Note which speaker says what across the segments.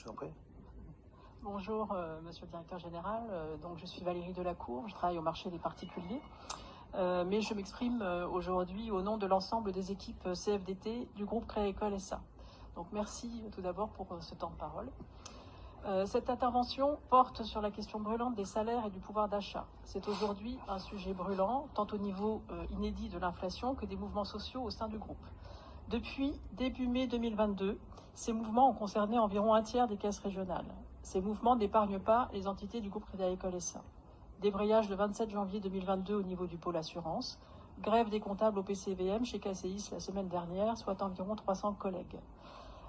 Speaker 1: Je vous en prie.
Speaker 2: Bonjour, monsieur le directeur général. Donc, je suis Valérie Delacour, je travaille au marché des particuliers. Mais je m'exprime aujourd'hui au nom de l'ensemble des équipes CFDT du groupe Crédit Agricole SA. Donc, merci tout d'abord pour ce temps de parole. Cette intervention porte sur la question brûlante des salaires et du pouvoir d'achat. C'est aujourd'hui un sujet brûlant, tant au niveau inédit de l'inflation que des mouvements sociaux au sein du groupe. Depuis début mai 2022, ces mouvements ont concerné environ un tiers des caisses régionales. Ces mouvements n'épargnent pas les entités du groupe Crédit Agricole SA. Débrayage le 27 janvier 2022 au niveau du pôle assurance, grève des comptables au PCVM chez KCIS la semaine dernière, soit environ 300 collègues.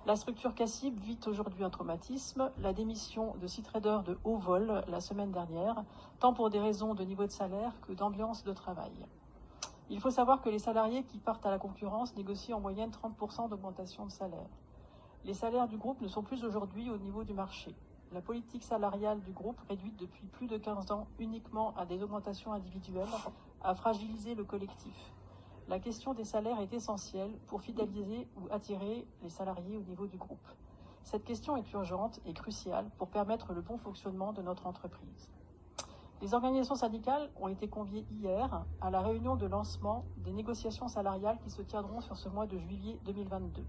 Speaker 2: La structure CACIB vit aujourd'hui un traumatisme, la démission de 6 traders de haut vol la semaine dernière, tant pour des raisons de niveau de salaire que d'ambiance de travail. Il faut savoir que les salariés qui partent à la concurrence négocient en moyenne 30% d'augmentation de salaire. Les salaires du groupe ne sont plus aujourd'hui au niveau du marché. La politique salariale du groupe, réduite depuis plus de 15 ans uniquement à des augmentations individuelles, a fragilisé le collectif. La question des salaires est essentielle pour fidéliser ou attirer les salariés au niveau du groupe. Cette question est urgente et cruciale pour permettre le bon fonctionnement de notre entreprise. Les organisations syndicales ont été conviées hier à la réunion de lancement des négociations salariales qui se tiendront sur ce mois de juillet 2022.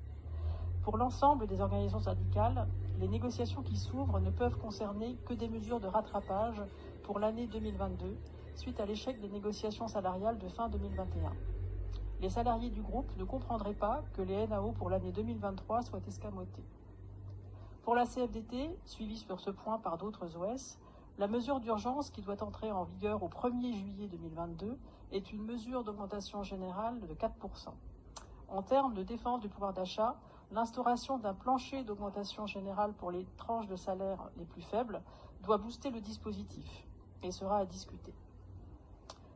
Speaker 2: Pour l'ensemble des organisations syndicales, les négociations qui s'ouvrent ne peuvent concerner que des mesures de rattrapage pour l'année 2022, suite à l'échec des négociations salariales de fin 2021. Les salariés du groupe ne comprendraient pas que les NAO pour l'année 2023 soient escamotés. Pour la CFDT, suivie sur ce point par d'autres OS, la mesure d'urgence qui doit entrer en vigueur au 1er juillet 2022 est une mesure d'augmentation générale de 4%. En termes de défense du pouvoir d'achat, l'instauration d'un plancher d'augmentation générale pour les tranches de salaire les plus faibles doit booster le dispositif et sera à discuter.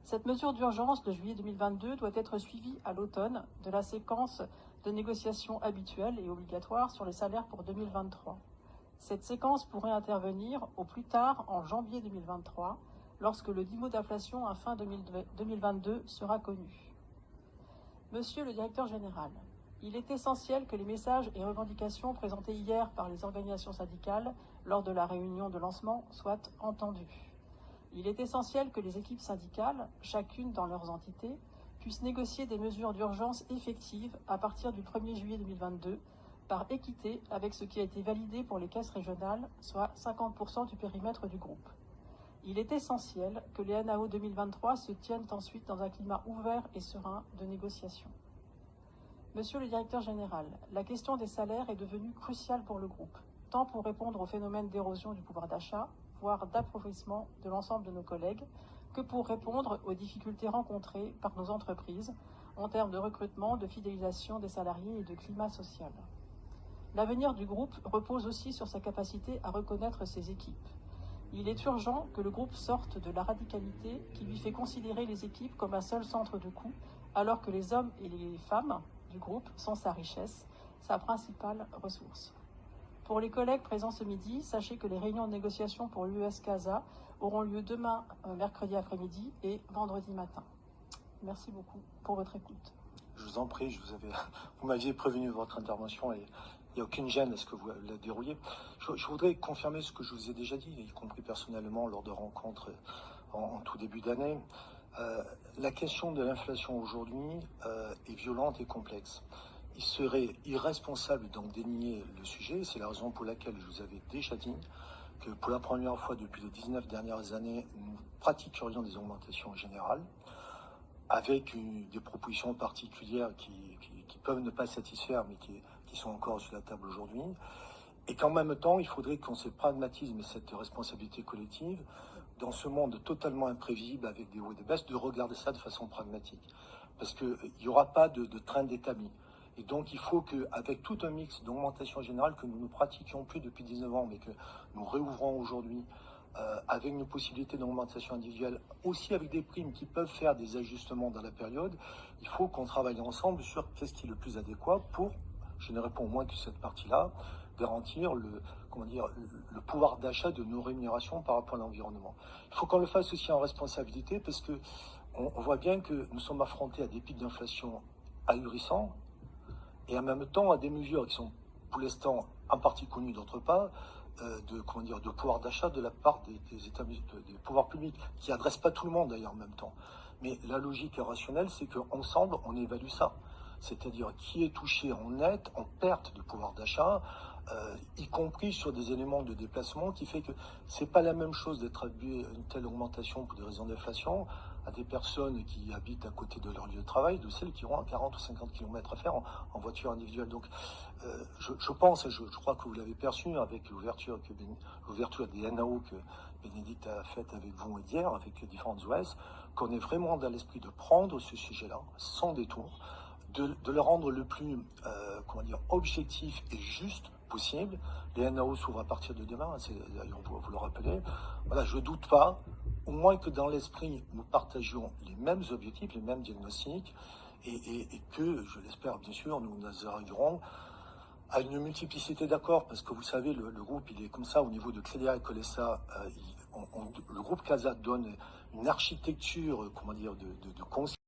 Speaker 2: Cette mesure d'urgence de juillet 2022 doit être suivie à l'automne de la séquence de négociations habituelles et obligatoires sur les salaires pour 2023. Cette séquence pourrait intervenir au plus tard en janvier 2023, lorsque le niveau d'inflation à fin 2022 sera connu. Monsieur le directeur général, il est essentiel que les messages et revendications présentés hier par les organisations syndicales lors de la réunion de lancement soient entendus. Il est essentiel que les équipes syndicales, chacune dans leurs entités, puissent négocier des mesures d'urgence effectives à partir du 1er juillet 2022, par équité avec ce qui a été validé pour les caisses régionales, soit 50% du périmètre du groupe. Il est essentiel que les NAO 2023 se tiennent ensuite dans un climat ouvert et serein de négociation. Monsieur le directeur général, la question des salaires est devenue cruciale pour le groupe, tant pour répondre au phénomène d'érosion du pouvoir d'achat, voire d'appauvrissement de l'ensemble de nos collègues, que pour répondre aux difficultés rencontrées par nos entreprises en termes de recrutement, de fidélisation des salariés et de climat social. L'avenir du groupe repose aussi sur sa capacité à reconnaître ses équipes. Il est urgent que le groupe sorte de la radicalité qui lui fait considérer les équipes comme un seul centre de coût, alors que les hommes et les femmes du groupe sont sa richesse, sa principale ressource. Pour les collègues présents ce midi, sachez que les réunions de négociation pour l'US CASA auront lieu demain, mercredi après-midi et vendredi matin. Merci beaucoup pour votre écoute.
Speaker 1: Je vous en prie, vous m'aviez prévenu de votre intervention et il n'y a aucune gêne à ce que vous la dérouliez. Je voudrais confirmer ce que je vous ai déjà dit, y compris personnellement lors de rencontres en tout début d'année. La question de l'inflation aujourd'hui est violente et complexe. Il serait irresponsable d'en dénier le sujet. C'est la raison pour laquelle je vous avais déjà dit que pour la première fois depuis les 19 dernières années, nous pratiquerions des augmentations générales avec des propositions particulières qui peuvent ne pas satisfaire, mais qui sont encore sur la table aujourd'hui. Et qu'en même temps, il faudrait qu'on ait ce pragmatisme et cette responsabilité collective dans ce monde totalement imprévisible avec des hauts et des baisses, de regarder ça de façon pragmatique. Parce qu'il n'y aura pas de train d'établi. Et donc, il faut qu'avec tout un mix d'augmentation générale que nous ne pratiquions plus depuis 19 ans, mais que nous réouvrons aujourd'hui, avec une possibilité d'augmentation individuelle, aussi avec des primes qui peuvent faire des ajustements dans la période, il faut qu'on travaille ensemble sur qu'est-ce qui est le plus adéquat pour, je ne réponds moins que cette partie-là, garantir le pouvoir d'achat de nos rémunérations par rapport à l'environnement. Il faut qu'on le fasse aussi en responsabilité parce que on voit bien que nous sommes affrontés à des pics d'inflation ahurissants et en même temps à des mesures qui sont pour l'instant en partie connues, d'autre part, de pouvoir d'achat de la part des pouvoirs publics, qui n'adressent pas tout le monde d'ailleurs en même temps. Mais la logique rationnelle, c'est qu'ensemble, on évalue ça. C'est-à-dire qui est touché en net, en perte de pouvoir d'achat, y compris sur des éléments de déplacement, qui fait que c'est pas la même chose d'être habitué à une telle augmentation pour des raisons d'inflation à des personnes qui habitent à côté de leur lieu de travail, de celles qui auront 40 ou 50 km à faire en voiture individuelle. Donc je pense, et je crois que vous l'avez perçu avec l'ouverture des NAO que Bénédicte a faite avec vous hier, avec les différentes OS, qu'on est vraiment dans l'esprit de prendre ce sujet-là, sans détour, de le rendre le plus objectif et juste possible. Les NAO s'ouvrent à partir de demain, d'ailleurs vous le rappelez. Voilà, je ne doute pas, au moins que dans l'esprit, nous partagions les mêmes objectifs, les mêmes diagnostics, et que, je l'espère bien sûr, nous arriverons à une multiplicité d'accords, parce que vous savez, le groupe, il est comme ça, au niveau de Crédit Agricole SA, le groupe CASA donne une architecture, de